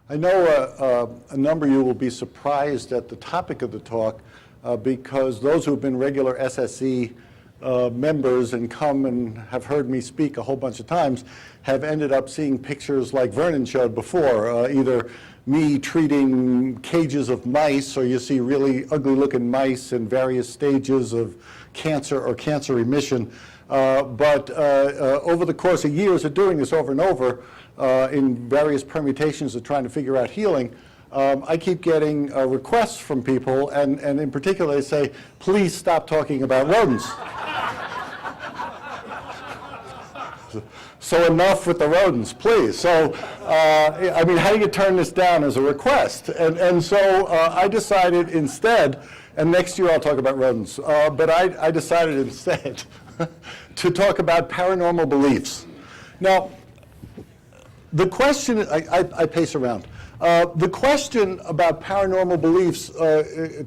I know a number of you will be surprised at the topic of the talk because those who have been regular SSE members and come and have heard me speak a whole bunch of times have ended up seeing pictures like Vernon showed before, either me treating cages of mice, or you see really ugly looking mice in various stages of cancer or cancer remission. But over the course of years of doing this over and over, in various permutations of trying to figure out healing, I keep getting requests from people, and in particular they say, please stop talking about rodents. So enough with the rodents, please. So, I mean, how do you turn this down as a request? And so I decided instead, and next year I'll talk about rodents, but I decided instead to talk about paranormal beliefs. Now, the question, I pace around. The question about paranormal beliefs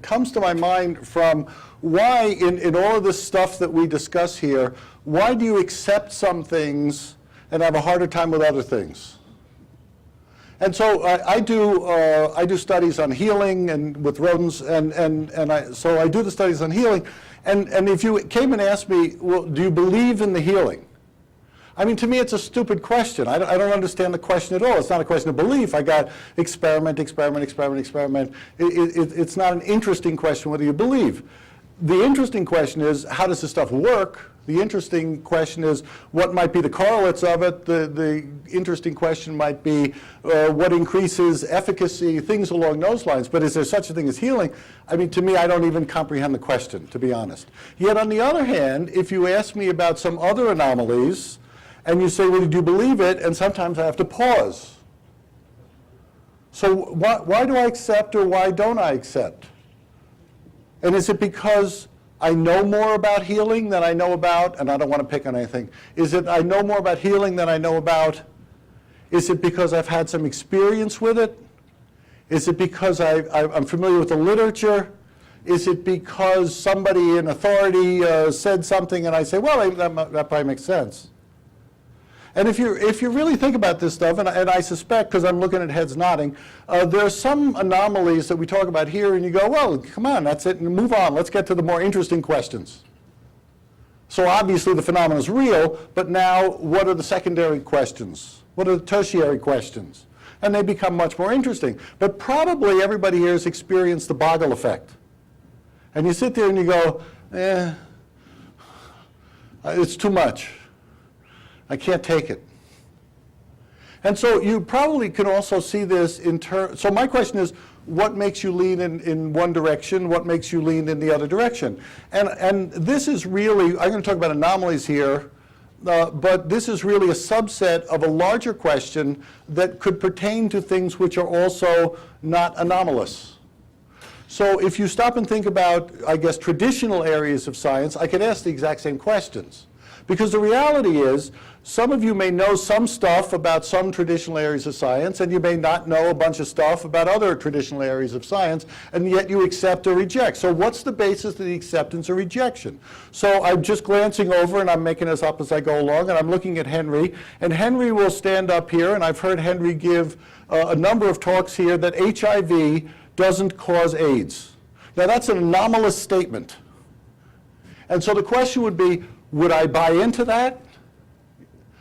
comes to my mind from why, in all of this stuff that we discuss here, why do you accept some things and have a harder time with other things? And so I do studies on healing and with rodents, so I do the studies on healing. And if you came and asked me, well, do you believe in the healing? I mean, to me, it's a stupid question. I don't understand the question at all. It's not a question of belief. I got experiment, experiment, experiment, experiment. It's not an interesting question whether you believe. The interesting question is, how does this stuff work? The interesting question is, what might be the correlates of it? The interesting question might be, what increases efficacy, things along those lines. But is there such a thing as healing? I mean, to me, I don't even comprehend the question, to be honest. Yet, on the other hand, if you ask me about some other anomalies, and you say, well, do you believe it? And sometimes I have to pause. So why do I accept or why don't I accept? And is it because I know more about healing than I know about, and I don't want to pick on anything. Is it I know more about healing than I know about? Is it because I've had some experience with it? Is it because I'm familiar with the literature? Is it because somebody in authority said something and I say, well, that probably makes sense? And if you really think about this stuff, and I suspect, because I'm looking at heads nodding, there are some anomalies that we talk about here, and you go, well, come on, that's it, and move on. Let's get to the more interesting questions. So obviously the phenomenon is real, but now what are the secondary questions? What are the tertiary questions? And they become much more interesting. But probably everybody here has experienced the Boggle effect. And you sit there and you go, it's too much. I can't take it. And so you probably can also see this in terms, so my question is, what makes you lean in one direction? What makes you lean in the other direction? And this is really, I'm going to talk about anomalies here, but this is really a subset of a larger question that could pertain to things which are also not anomalous. So if you stop and think about, I guess, traditional areas of science, I could ask the exact same questions. Because the reality is, some of you may know some stuff about some traditional areas of science, and you may not know a bunch of stuff about other traditional areas of science, and yet you accept or reject. So what's the basis of the acceptance or rejection? So I'm just glancing over, and I'm making this up as I go along, and I'm looking at Henry, and Henry will stand up here, and I've heard Henry give a number of talks here that HIV doesn't cause AIDS. Now that's an anomalous statement. And so the question would be, would I buy into that?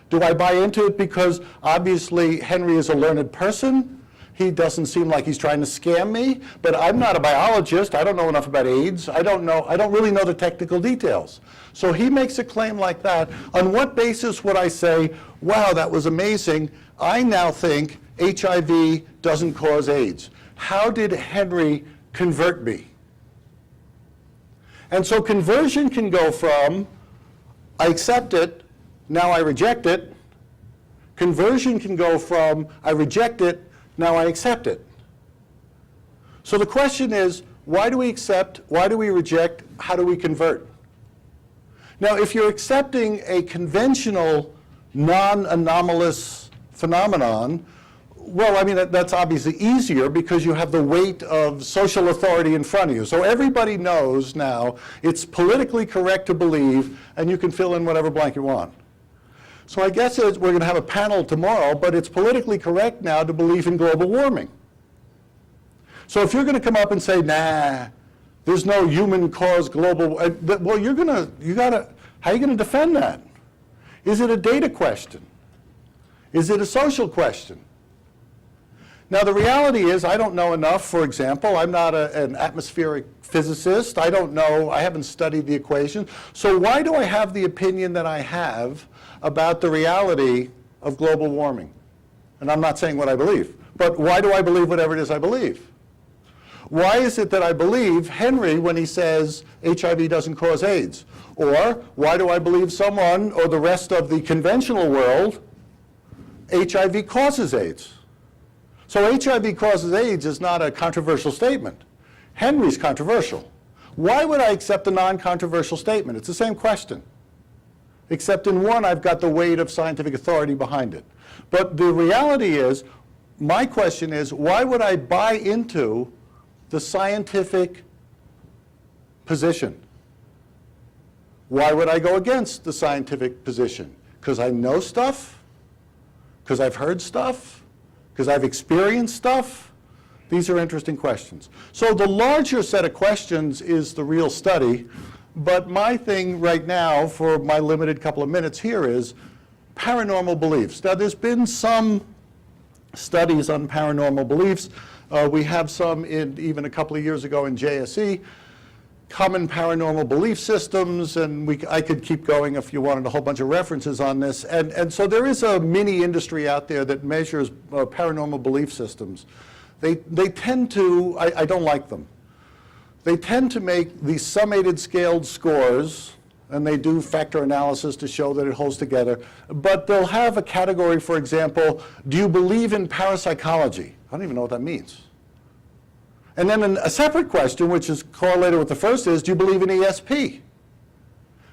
Do I buy into it because obviously Henry is a learned person? He doesn't seem like he's trying to scam me, but I'm not a biologist. I don't know enough about AIDS. I don't really know the technical details. So he makes a claim like that. On what basis would I say, wow, that was amazing. I now think HIV doesn't cause AIDS. How did Henry convert me? And so conversion can go from, I accept it, now I reject it. Conversion can go from, I reject it, now I accept it. So the question is, why do we accept, why do we reject, how do we convert? Now if you're accepting a conventional, non-anomalous phenomenon, well, I mean, that's obviously easier because you have the weight of social authority in front of you. So everybody knows now it's politically correct to believe, and you can fill in whatever blank you want. So I guess we're going to have a panel tomorrow, but it's politically correct now to believe in global warming. So if you're going to come up and say, nah, there's no human-caused global, well, how are you going to defend that? Is it a data question? Is it a social question? Now, the reality is, I don't know enough, for example. I'm not an atmospheric physicist. I don't know. I haven't studied the equation. So why do I have the opinion that I have about the reality of global warming? And I'm not saying what I believe. But why do I believe whatever it is I believe? Why is it that I believe Henry when he says HIV doesn't cause AIDS? Or why do I believe someone or the rest of the conventional world HIV causes AIDS? So HIV causes AIDS is not a controversial statement. Henry's controversial. Why would I accept a non-controversial statement? It's the same question. Except in one, I've got the weight of scientific authority behind it. But the reality is, my question is, why would I buy into the scientific position? Why would I go against the scientific position? Because I know stuff? Because I've heard stuff? Because I've experienced stuff? These are interesting questions. So the larger set of questions is the real study, but my thing right now for my limited couple of minutes here is paranormal beliefs. Now there's been some studies on paranormal beliefs. We have some even a couple of years ago in JSE, common paranormal belief systems, and I could keep going if you wanted a whole bunch of references on this. And so there is a mini industry out there that measures paranormal belief systems. They tend to, I don't like them. They tend to make these summated scaled scores, and they do factor analysis to show that it holds together. But they'll have a category, for example, do you believe in parapsychology? I don't even know what that means. And then a separate question, which is correlated with the first, is do you believe in ESP?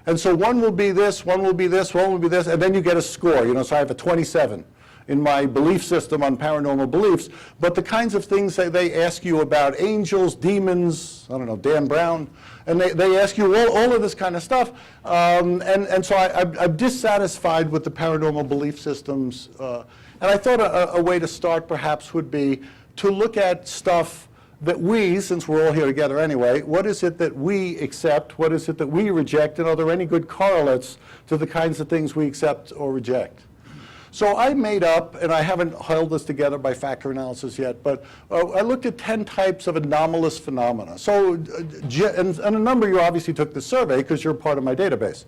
And so one will be this, one will be this, one will be this, and then you get a score. So I have a 27 in my belief system on paranormal beliefs. But the kinds of things that they ask you about angels, demons, I don't know, Dan Brown, and they ask you all of this kind of stuff. And so I'm dissatisfied with the paranormal belief systems. And I thought a way to start perhaps would be to look at stuff that we, since we're all here together anyway, what is it that we accept? What is it that we reject? And are there any good correlates to the kinds of things we accept or reject? So I made up, and I haven't held this together by factor analysis yet, but I looked at 10 types of anomalous phenomena. So, and a number of you obviously took the survey because you're part of my database.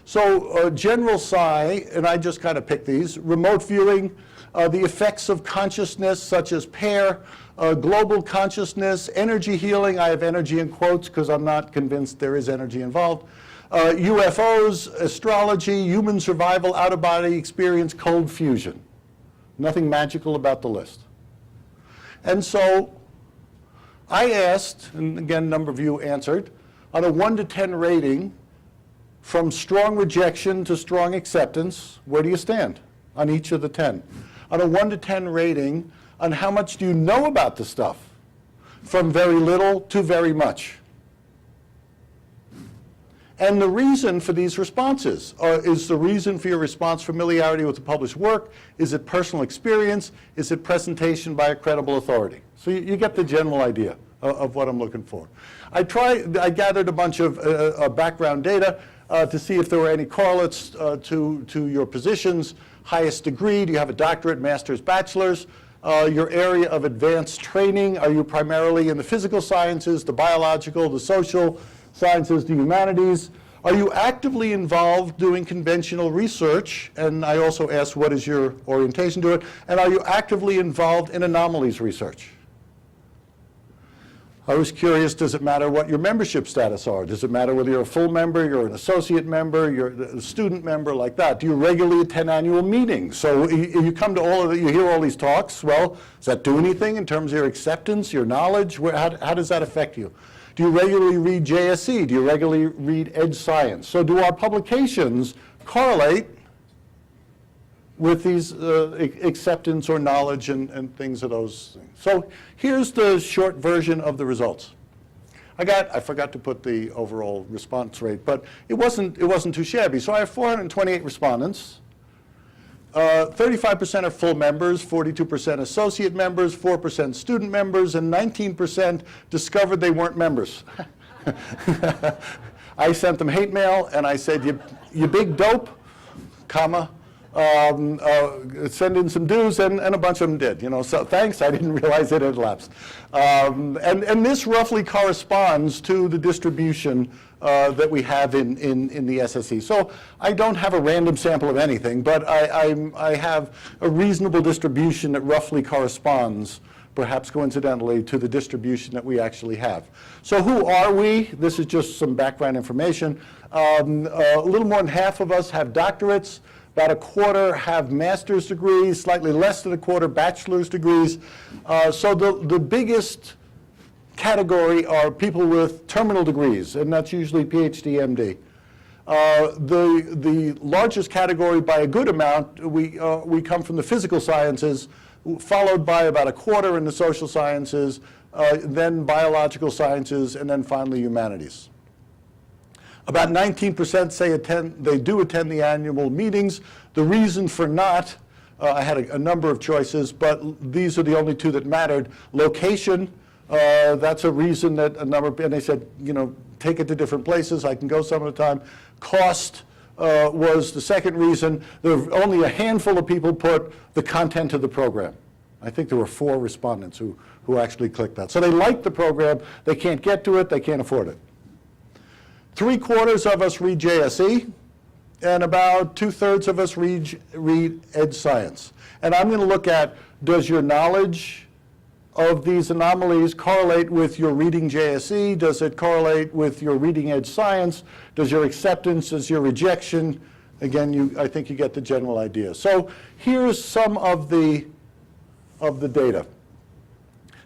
So general psi, and I just kind of picked these, remote viewing, the effects of consciousness such as pair, global consciousness, energy healing. I have energy in quotes because I'm not convinced there is energy involved. UFOs, astrology, human survival, out-of-body experience, cold fusion. Nothing magical about the list. And so I asked, and again, a number of you answered, on a 1 to 10 rating, from strong rejection to strong acceptance, where do you stand on each of the 10? On a 1 to 10 rating, on how much do you know about the stuff? From very little to very much. And the reason for these responses is the reason for your response familiarity with the published work? Is it personal experience? Is it presentation by a credible authority? So you get the general idea of what I'm looking for. I gathered a bunch of background data to see if there were any correlates to your positions. Highest degree, do you have a doctorate, master's, bachelor's? Your area of advanced training, are you primarily in the physical sciences, the biological, the social sciences, the humanities? Are you actively involved doing conventional research? And I also asked, what is your orientation to it? And are you actively involved in anomalies research? I was curious, does it matter what your membership status are? Does it matter whether you're a full member, you're an associate member, you're a student member, like that? Do you regularly attend annual meetings? So you come to you hear all these talks. Well, does that do anything in terms of your acceptance, your knowledge? How does that affect you? Do you regularly read JSE? Do you regularly read Edge Science? So do our publications correlate with these acceptance or knowledge and things of those things? So here's the short version of the results. I forgot to put the overall response rate, but it wasn't too shabby. So I have 428 respondents. 35% are full members, 42% associate members, 4% student members, and 19% discovered they weren't members. I sent them hate mail, and I said, you big dope, comma, send in some dues, and a bunch of them did. You know, so thanks, I didn't realize it had lapsed. And this roughly corresponds to the distribution that we have in the SSE. So I don't have a random sample of anything, but I have a reasonable distribution that roughly corresponds, perhaps coincidentally, to the distribution that we actually have. So who are we? This is just some background information. A little more than half of us have doctorates. About a quarter have master's degrees, slightly less than a quarter bachelor's degrees. So the biggest category are people with terminal degrees, and that's usually PhD, MD. The largest category by a good amount, we come from the physical sciences, followed by about a quarter in the social sciences, then biological sciences, and then finally humanities. About 19% say they do attend the annual meetings. The reason for not, I had a number of choices, but these are the only two that mattered. Location, that's a reason that a number, and they said, you know, take it to different places. I can go some of the time. Cost was the second reason. There were only a handful of people put the content of the program. I think there were 4 respondents who actually clicked that. So they like the program. They can't get to it. They can't afford it. 3/4 of us read JSE, and about 2/3 of us read Ed Science. And I'm going to look at, does your knowledge of these anomalies correlate with your reading JSE? Does it correlate with your reading Ed Science? Does your acceptance, does your rejection? Again, I think you get the general idea. So here's some of the data.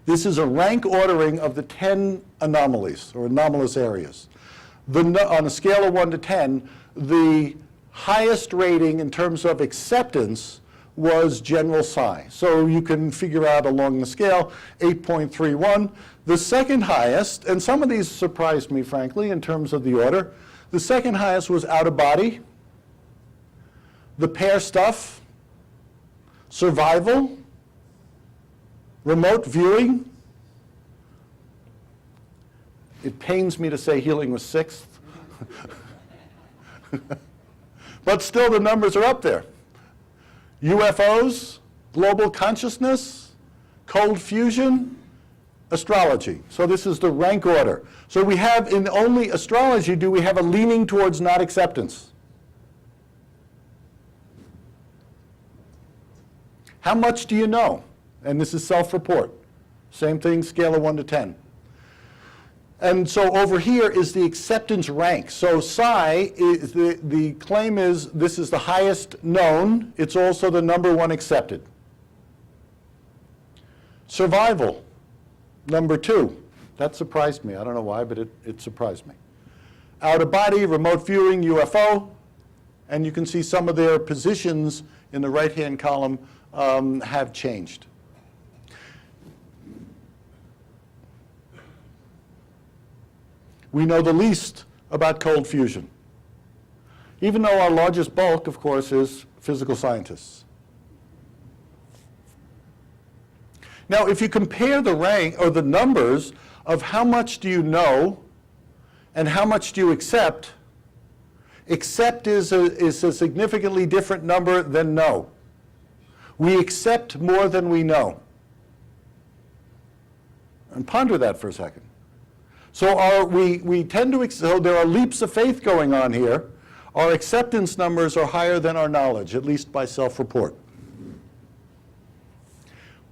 This is a rank ordering of the 10 anomalies, or anomalous areas. On a scale of 1 to 10, the highest rating in terms of acceptance was general psi. So you can figure out along the scale, 8.31. The second highest, and some of these surprised me, frankly, in terms of the order. The second highest was out of body, the pair stuff, survival, remote viewing. It pains me to say healing was 6th. But still the numbers are up there. UFOs, global consciousness, cold fusion, astrology. So this is the rank order. So we have, in only astrology, do we have a leaning towards not acceptance. How much do you know? And this is self-report. Same thing, scale of 1 to 10. And so over here is the acceptance rank. So psi, is the claim is this is the highest known. It's also the #1 accepted. Survival, #2. That surprised me. I don't know why, but it surprised me. Out of body, remote viewing, UFO. And you can see some of their positions in the right-hand column have changed. We know the least about cold fusion, even though our largest bulk, of course, is physical scientists. Now, if you compare the rank or the numbers of how much do you know and how much do you accept, accept is a significantly different number than know. We accept more than we know. And ponder that for a second. So we tend to, so there are leaps of faith going on here. Our acceptance numbers are higher than our knowledge, at least by self-report.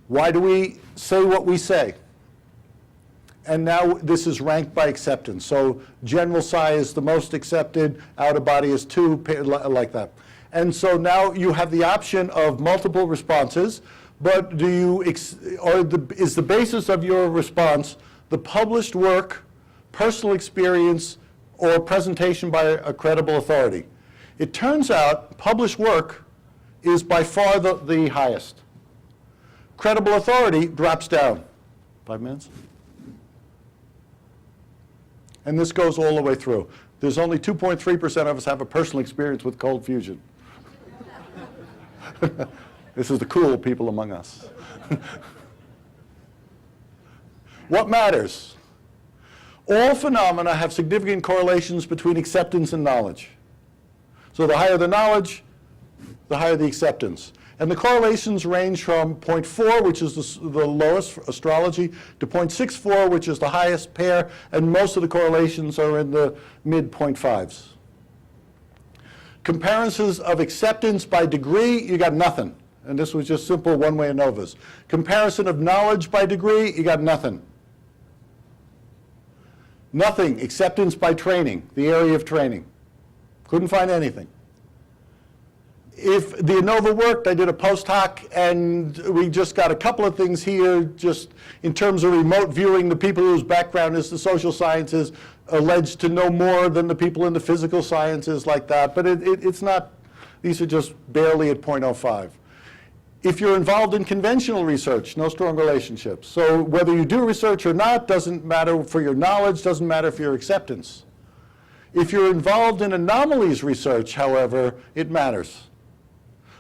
Why do we say what we say? And now this is ranked by acceptance. So general psi is the most accepted, out of body is 2, like that. And so now you have the option of multiple responses, but is the basis of your response the published work, personal experience, or presentation by a credible authority? It turns out published work is by far the highest. Credible authority drops down. 5 minutes? And this goes all the way through. There's only 2.3% of us have a personal experience with cold fusion. This is the cool people among us. What matters? All phenomena have significant correlations between acceptance and knowledge. So the higher the knowledge, the higher the acceptance. And the correlations range from 0.4, which is the lowest for astrology, to 0.64, which is the highest pair, and most of the correlations are in the mid 0.5s. Comparisons of acceptance by degree, you got nothing. And this was just simple one-way ANOVAs. Comparison of knowledge by degree, you got nothing. Nothing. Acceptance by training, the area of training. Couldn't find anything. If the ANOVA worked, I did a post hoc, and we just got a couple of things here, just in terms of remote viewing. The people whose background is the social sciences alleged to know more than the people in the physical sciences, like that. But it's not, these are just barely at 0.05. If you're involved in conventional research, no strong relationships. So whether you do research or not doesn't matter for your knowledge, doesn't matter for your acceptance. If you're involved in anomalies research, however, it matters.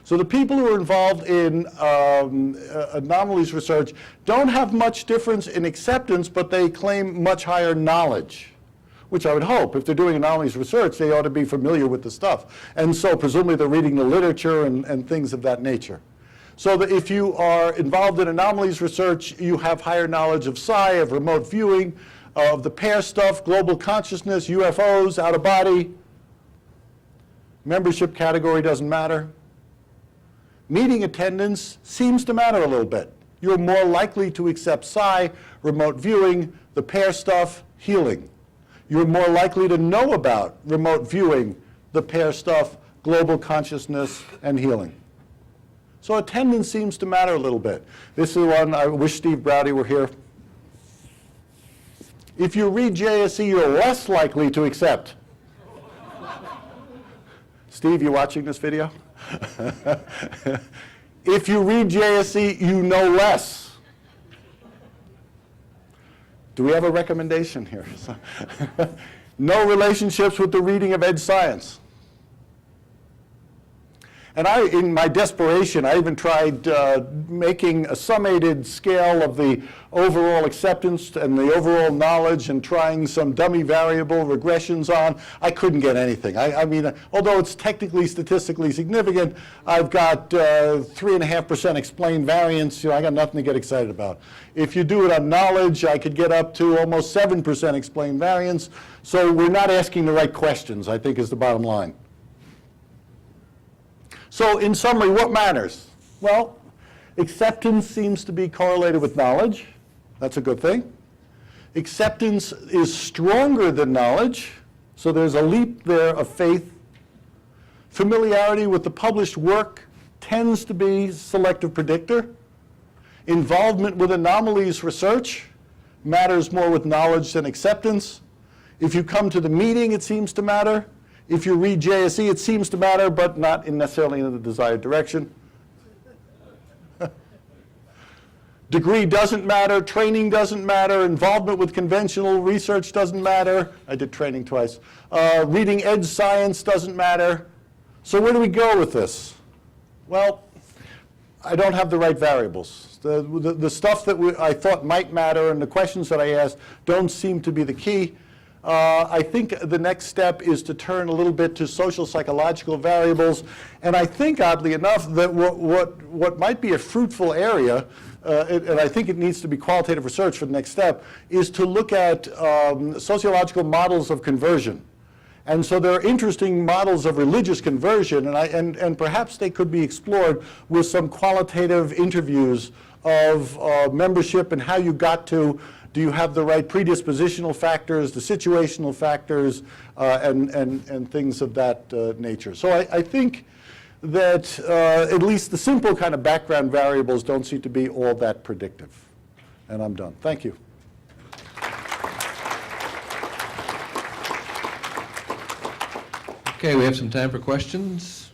So the people who are involved in anomalies research don't have much difference in acceptance, but they claim much higher knowledge, which I would hope. If they're doing anomalies research, they ought to be familiar with the stuff. And so presumably they're reading the literature and things of that nature. So that if you are involved in anomalies research, you have higher knowledge of psi, of remote viewing, of the pair stuff, global consciousness, UFOs, out of body. Membership category doesn't matter. Meeting attendance seems to matter a little bit. You're more likely to accept psi, remote viewing, the pair stuff, healing. You're more likely to know about remote viewing, the pair stuff, global consciousness, and healing. So attendance seems to matter a little bit. This is the one, I wish Steve Browdy were here. If you read JSE, you're less likely to accept. Steve, you watching this video? If you read JSE, you know less. Do we have a recommendation here? No relationships with the reading of Ed Science. And in my desperation, I even tried making a summated scale of the overall acceptance and the overall knowledge and trying some dummy variable regressions on. I couldn't get anything. I mean, although it's technically statistically significant, I've got 3.5% explained variance. You know, I got nothing to get excited about. If you do it on knowledge, I could get up to almost 7% explained variance. So we're not asking the right questions, I think, is the bottom line. So in summary, what matters? Well, acceptance seems to be correlated with knowledge. That's a good thing. Acceptance is stronger than knowledge, so there's a leap there of faith. Familiarity with the published work tends to be selective predictor. Involvement with anomalies research matters more with knowledge than acceptance. If you come to the meeting, it seems to matter. If you read JSE, it seems to matter, but not necessarily in the desired direction. Degree doesn't matter, training doesn't matter, involvement with conventional research doesn't matter. I did training twice. Reading Ed Science doesn't matter. So where do we go with this? Well, I don't have the right variables. The stuff that I thought might matter and the questions that I asked don't seem to be the key. I think the next step is to turn a little bit to social psychological variables. And I think, oddly enough, that what might be a fruitful area, and I think it needs to be qualitative research for the next step, is to look at sociological models of conversion. And so there are interesting models of religious conversion, and perhaps they could be explored with some qualitative interviews of membership and how you got to. Do you have the right predispositional factors, the situational factors, and things of that nature? So I think that at least the simple kind of background variables don't seem to be all that predictive. And I'm done. Thank you. Okay, we have some time for questions.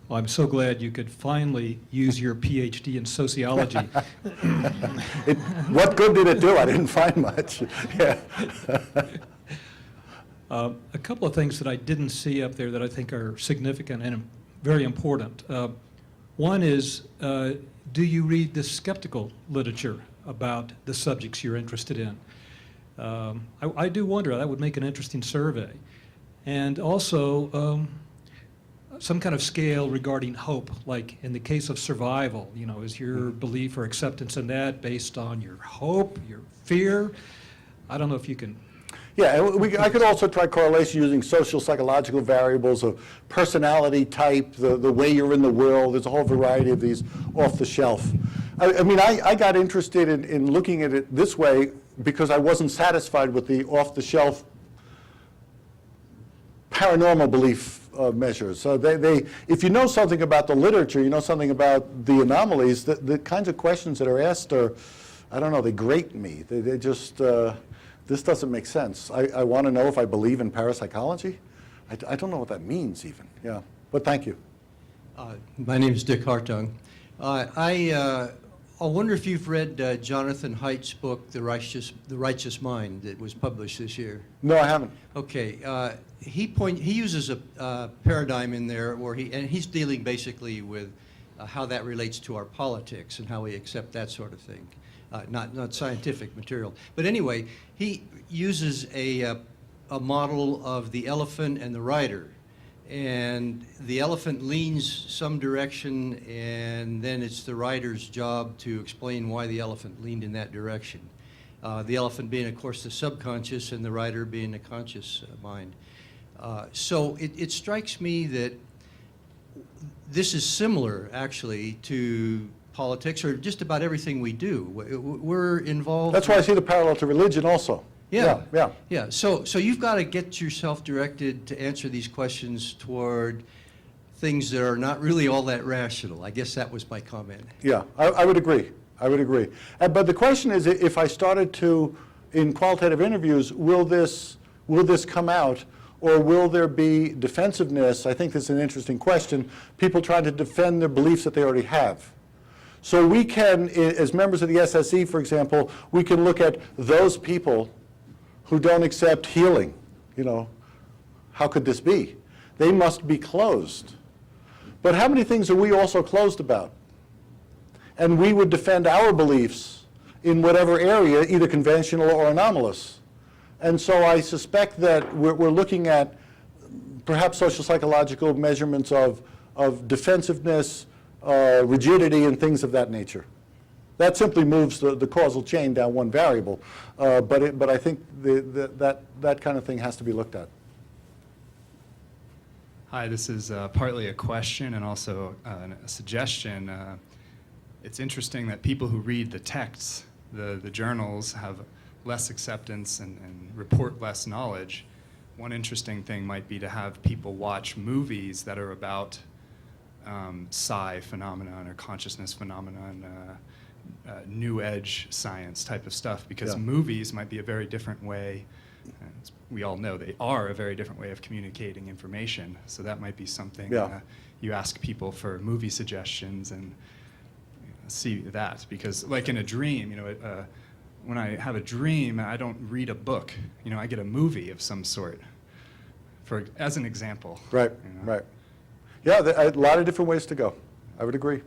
Well, I'm so glad you could finally use your PhD in sociology. What good did it do? I didn't find much. Yeah. A couple of things that I didn't see up there that I think are significant and very important. One is, do you read the skeptical literature about the subjects you're interested in? I do wonder, that would make an interesting survey. And also, some kind of scale regarding hope, like in the case of survival, you know, is your belief or acceptance in that based on your hope, your fear? I don't know if you can. Yeah, I could also try correlation using social psychological variables of personality type, the way you're in the world. There's a whole variety of these off the shelf. I mean, I got interested in looking at it this way because I wasn't satisfied with the off the shelf paranormal belief measures. So if you know something about the literature, you know something about the anomalies, the kinds of questions that are asked are, I don't know, they grate me. They just, this doesn't make sense. I want to know if I believe in parapsychology. I don't know what that means even, yeah. But thank you. My name is Dick Hartung. I wonder if you've read Jonathan Haidt's book, The Righteous Mind, that was published this year. No, I haven't. Okay. He uses a paradigm in there where he's dealing basically with how that relates to our politics and how we accept that sort of thing. Not scientific material. But anyway, he uses a model of the elephant and the rider. And the elephant leans some direction, and then it's the rider's job to explain why the elephant leaned in that direction. The elephant being, of course, the subconscious, and the rider being the conscious mind. So it strikes me that this is similar, actually, to politics, or just about everything we do. We're involved. That's why I see the parallel to religion also. Yeah. So you've got to get yourself directed to answer these questions toward things that are not really all that rational. I guess that was my comment. Yeah, I would agree. I would agree. But the question is, if I started to, in qualitative interviews, will this come out, or will there be defensiveness? I think this is an interesting question. People trying to defend their beliefs that they already have. So we can, as members of the SSE, for example, we can look at those people who don't accept healing. You know, how could this be? They must be closed. But how many things are we also closed about? And we would defend our beliefs in whatever area, either conventional or anomalous. And so I suspect that we're looking at perhaps social psychological measurements of defensiveness, rigidity, and things of that nature. That simply moves the causal chain down one variable, but I think that kind of thing has to be looked at. Hi, this is partly a question and also a suggestion. It's interesting that people who read the texts, the journals, have less acceptance and report less knowledge. One interesting thing might be to have people watch movies that are about psi phenomenon or consciousness phenomenon, new edge science type of stuff, because movies might be a very different way, we all know they are a very different way of communicating information. So that might be something you ask people for movie suggestions and see that, because like in a dream, when I have a dream, I don't read a book. I get a movie of some sort, as an example. Right, right. Yeah, a lot of different ways to go. I would agree.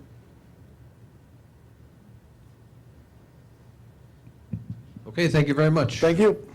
Okay, thank you very much. Thank you.